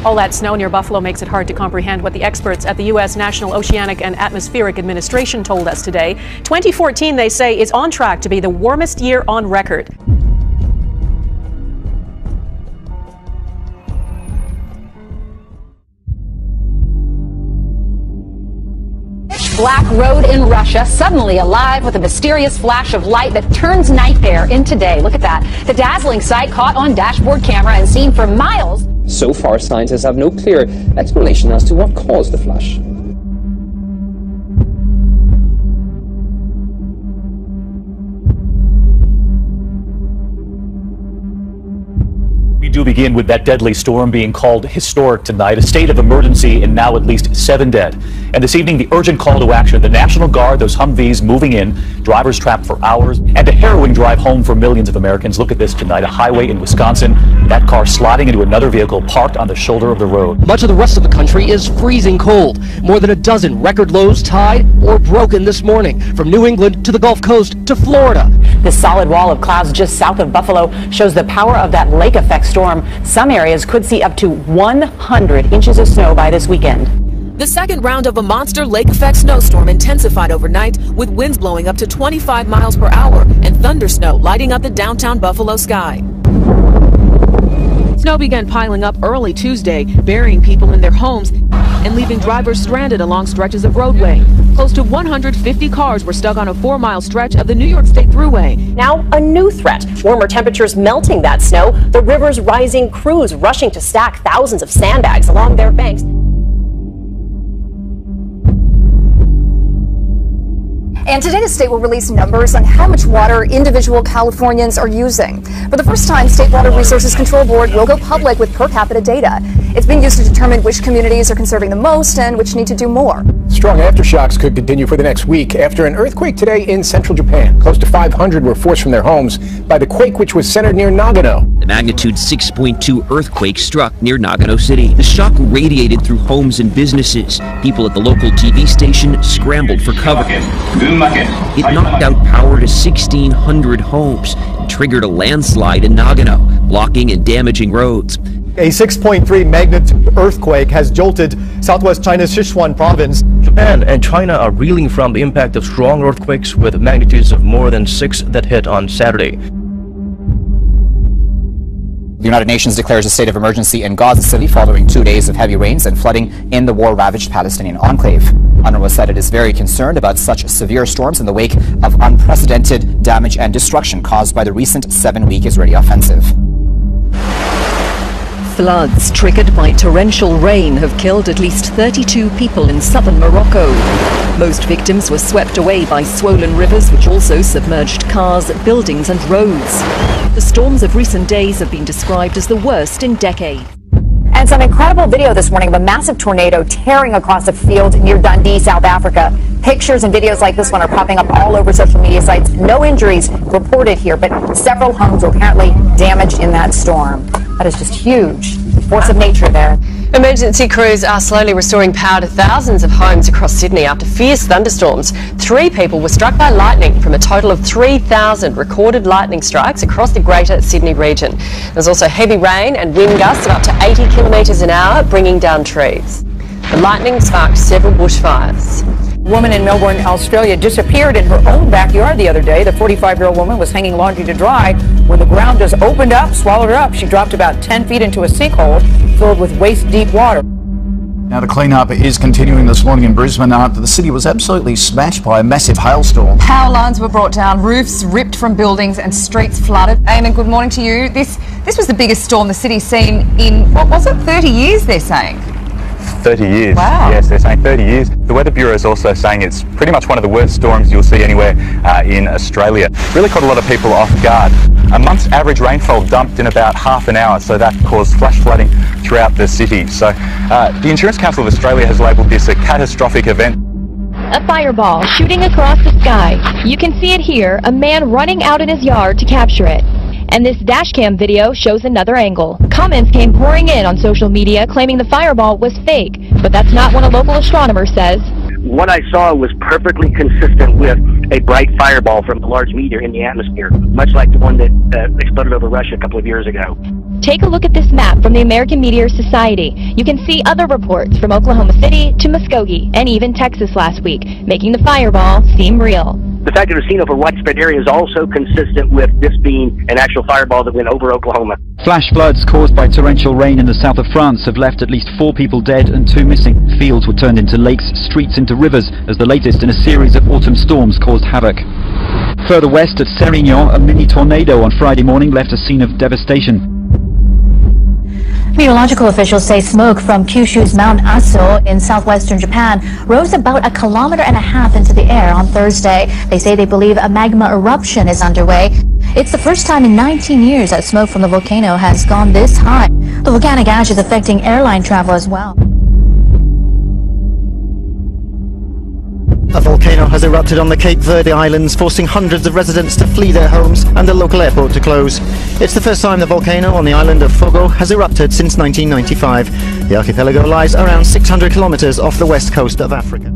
All that snow near Buffalo makes it hard to comprehend what the experts at the U.S. National Oceanic and Atmospheric Administration told us today. 2014, they say, is on track to be the warmest year on record. Black road in Russia, suddenly alive with a mysterious flash of light that turns night there into day. Look at that. The dazzling sight caught on dashboard camera and seen for miles. So far, scientists have no clear explanation as to what caused the flash. We do begin with that deadly storm being called historic tonight, a state of emergency and now at least 7 dead. And this evening, the urgent call to action, the National Guard, those Humvees moving in, drivers trapped for hours, and a harrowing drive home for millions of Americans. Look at this tonight, a highway in Wisconsin, that car sliding into another vehicle parked on the shoulder of the road. Much of the rest of the country is freezing cold. More than a dozen record lows tied or broken this morning, from New England to the Gulf Coast to Florida. This solid wall of clouds just south of Buffalo shows the power of that lake effect storm. Some areas could see up to 100 inches of snow by this weekend. The second round of a monster lake effect snowstorm intensified overnight, with winds blowing up to 25 miles per hour and thunder snow lighting up the downtown Buffalo sky. Snow began piling up early Tuesday, burying people in their homes and leaving drivers stranded along stretches of roadway. Close to 150 cars were stuck on a 4-mile stretch of the New York State Thruway. Now a new threat, warmer temperatures melting that snow, the rivers rising, crews rushing to stack thousands of sandbags along their banks. And today the state will release numbers on how much water individual Californians are using. For the first time, State Water Resources Control Board will go public with per capita data. It's being used to determine which communities are conserving the most and which need to do more. Strong aftershocks could continue for the next week after an earthquake today in central Japan. Close to 500 were forced from their homes by the quake, which was centered near Nagano. The magnitude 6.2 earthquake struck near Nagano City. The shock radiated through homes and businesses. People at the local TV station scrambled for cover. It knocked out power to 1,600 homes and triggered a landslide in Nagano, blocking and damaging roads. A 6.3 magnitude earthquake has jolted southwest China's Sichuan province. Japan and China are reeling from the impact of strong earthquakes with magnitudes of more than 6 that hit on Saturday. The United Nations declares a state of emergency in Gaza City following 2 days of heavy rains and flooding in the war-ravaged Palestinian enclave. UNRWA said it is very concerned about such severe storms in the wake of unprecedented damage and destruction caused by the recent 7-week Israeli offensive. Floods triggered by torrential rain have killed at least 32 people in southern Morocco. Most victims were swept away by swollen rivers, which also submerged cars, buildings and roads. The storms of recent days have been described as the worst in decades. And some incredible video this morning of a massive tornado tearing across a field near Dundee, South Africa. Pictures and videos like this one are popping up all over social media sites. No injuries reported here, but several homes were apparently damaged in that storm. That is just huge. Force of nature there. Emergency crews are slowly restoring power to thousands of homes across Sydney after fierce thunderstorms. 3 people were struck by lightning from a total of 3,000 recorded lightning strikes across the greater Sydney region. There's also heavy rain and wind gusts of up to 80 kilometres an hour, bringing down trees. The lightning sparked several bushfires. A woman in Melbourne, Australia disappeared in her own backyard the other day. The 45-year-old woman was hanging laundry to dry when the ground just opened up, swallowed her up. She dropped about 10 feet into a sinkhole filled with waist-deep water. Now the clean-up is continuing this morning in Brisbane after the city was absolutely smashed by a massive hailstorm. Power lines were brought down, roofs ripped from buildings and streets flooded. Eamon, good morning to you. This was the biggest storm the city's seen in, what was it, 30 years, they're saying? 30 years. Wow. Yes, they're saying 30 years. The Weather Bureau is also saying it's pretty much one of the worst storms you'll see anywhere in Australia. Really caught a lot of people off guard. A month's average rainfall dumped in about half an hour, so that caused flash flooding throughout the city. So the Insurance Council of Australia has labelled this a catastrophic event. A fireball shooting across the sky. You can see it here, a man running out in his yard to capture it. And this dashcam video shows another angle. Comments came pouring in on social media claiming the fireball was fake, but that's not what a local astronomer says. What I saw was perfectly consistent with a bright fireball from a large meteor in the atmosphere, much like the one that exploded over Russia a couple of years ago. Take a look at this map from the American Meteor Society. You can see other reports from Oklahoma City to Muskogee and even Texas last week, making the fireball seem real. The fact that it was seen over widespread areas is also consistent with this being an actual fireball that went over Oklahoma. Flash floods caused by torrential rain in the south of France have left at least 4 people dead and 2 missing. Fields were turned into lakes, streets into rivers, as the latest in a series of autumn storms caused havoc. Further west at Sérignan, a mini tornado on Friday morning left a scene of devastation. Meteorological officials say smoke from Kyushu's Mount Aso in southwestern Japan rose about 1.5 kilometers into the air on Thursday. They say they believe a magma eruption is underway. It's the first time in 19 years that smoke from the volcano has gone this high. The volcanic ash is affecting airline travel as well. A volcano has erupted on the Cape Verde Islands, forcing hundreds of residents to flee their homes and the local airport to close. It's the first time the volcano on the island of Fogo has erupted since 1995. The archipelago lies around 600 kilometers off the west coast of Africa.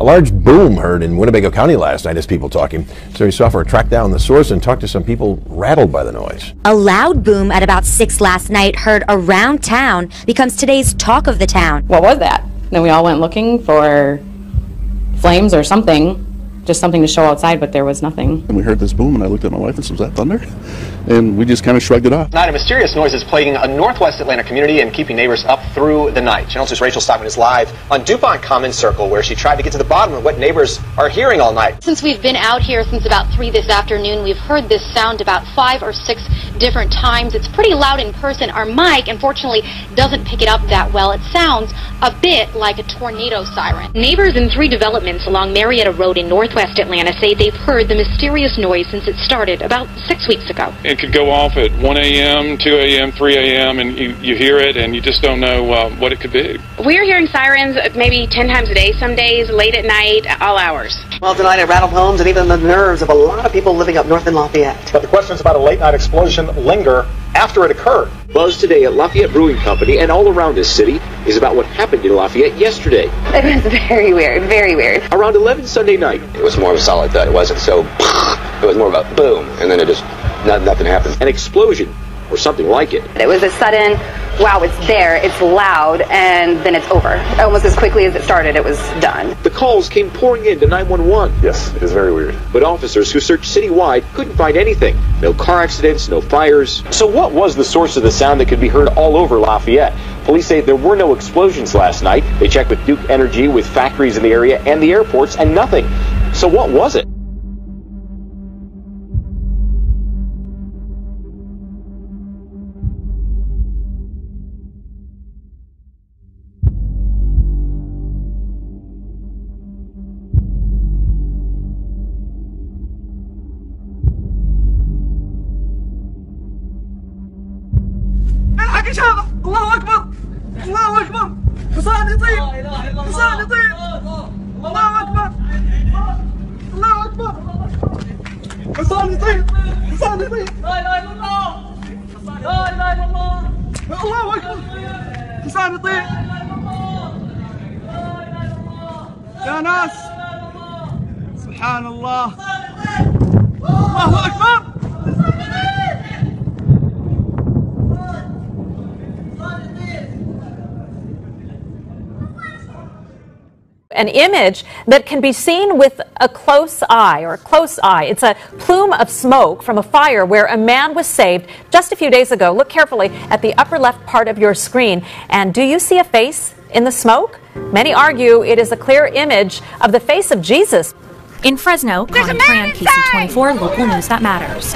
A large boom heard in Winnebago County last night as people talking. Surrey software tracked down the source and talked to some people rattled by the noise. A loud boom at about 6 last night heard around town becomes today's talk of the town. What was that? Then we all went looking for flames or something, just something to show outside, but there was nothing. And we heard this boom and I looked at my wife and said, "Was that thunder?" And we just kind of shrugged it off. Tonight, a mysterious noise is plaguing a northwest Atlanta community and keeping neighbors up through the night. Channel 2's Rachel Stockman is live on DuPont Commons Circle, where she tried to get to the bottom of what neighbors are hearing all night. Since we've been out here since about 3 this afternoon, we've heard this sound about 5 or 6 different times. It's pretty loud in person. Our mic, unfortunately, doesn't pick it up that well. It sounds a bit like a tornado siren. Neighbors in 3 developments along Marietta Road in northwest Atlanta say they've heard the mysterious noise since it started about 6 weeks ago. It could go off at 1 a.m., 2 a.m., 3 a.m., and you hear it and you just don't know what it could be. We're hearing sirens maybe 10 times a day, some days, late at night, all hours. Well, tonight it rattled homes and even the nerves of a lot of people living up north in Lafayette. But the questions about a late-night explosion linger after it occurred. Buzz today at Lafayette Brewing Company and all around this city is about what happened in Lafayette yesterday. It was very weird, very weird. Around 11 Sunday night. It was more of a solid thud. It wasn't so, it was more of a boom, and then it just, nothing happened. An explosion, or something like it. It was a sudden, wow, it's there, it's loud, and then it's over. Almost as quickly as it started, it was done. The calls came pouring in to 911. Yes, it is very weird. But officers who searched citywide couldn't find anything. No car accidents, no fires. So what was the source of the sound that could be heard all over Lafayette? Police say there were no explosions last night. They checked with Duke Energy, with factories in the area and the airports, and nothing. So what was it? الله أكبر الله أكبر حصان يطير حصان يطير الله أكبر الله أكبر حصان يطير حصان يطير لا إله إلا الله لا إله إلا الله الله أكبر حصان يطير يا ناس سبحان الله الله أكبر. An image that can be seen with a close eye or a close eye. It's a plume of smoke from a fire where a man was saved just a few days ago. Look carefully at the upper left part of your screen. And do you see a face in the smoke? Many argue it is a clear image of the face of Jesus. In Fresno, Connie Tran, KC24, local news that matters.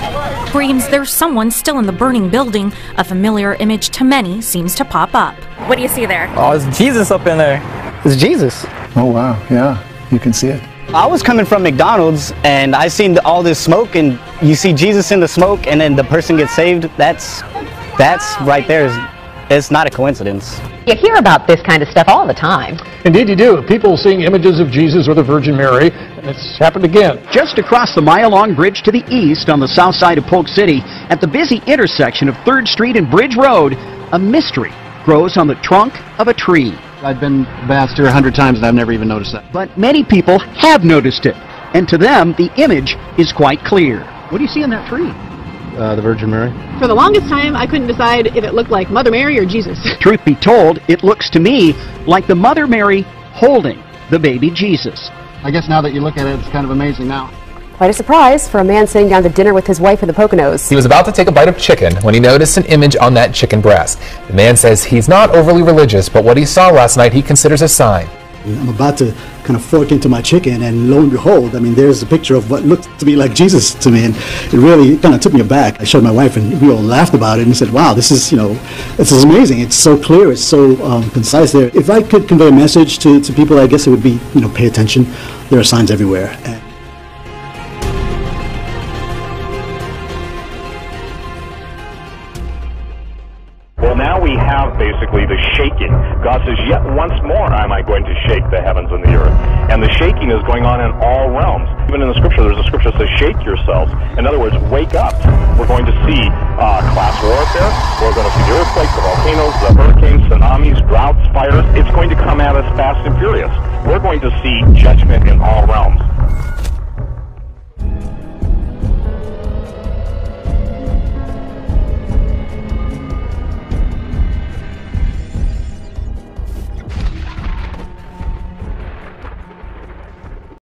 Screams there's someone still in the burning building. A familiar image to many seems to pop up. What do you see there? Oh, it's Jesus up in there. It's Jesus. Oh, wow. Yeah, you can see it. I was coming from McDonald's and I seen all this smoke, and you see Jesus in the smoke and then the person gets saved. That's right there is It's not a coincidence. You hear about this kind of stuff all the time. Indeed you do. People seeing images of Jesus or the Virgin Mary, and it's happened again. Just across the mile-long bridge to the east on the south side of Polk City, at the busy intersection of 3rd Street and Bridge Road, a mystery grows on the trunk of a tree. I've been past here 100 times and I've never even noticed that. But many people have noticed it, and to them, the image is quite clear. What do you see in that tree? The Virgin Mary. For the longest time, I couldn't decide if it looked like Mother Mary or Jesus. Truth be told, it looks to me like the Mother Mary holding the baby Jesus. I guess now that you look at it, it's kind of amazing now. Quite a surprise for a man sitting down to dinner with his wife in the Poconos. He was about to take a bite of chicken when he noticed an image on that chicken breast. The man says he's not overly religious, but what he saw last night he considers a sign. I'm about to kind of fork into my chicken, and lo and behold, I mean, there's a picture of what looked to be like Jesus to me, and it really kind of took me aback. I showed my wife, and we all laughed about it and said, wow, this is, this is amazing. It's so clear, it's so concise there. If I could convey a message to people, I guess it would be, pay attention. There are signs everywhere. Well, now we have basically the shaking. God says, yet once more am I going to shake the heavens and the earth. And the shaking is going on in all realms. Even in the scripture, there's a scripture that says, shake yourselves. In other words, wake up. We're going to see class warfare. We're going to see the earthquakes, the volcanoes, the hurricanes, tsunamis, droughts, fires. It's going to come at us fast and furious. We're going to see judgment in all realms.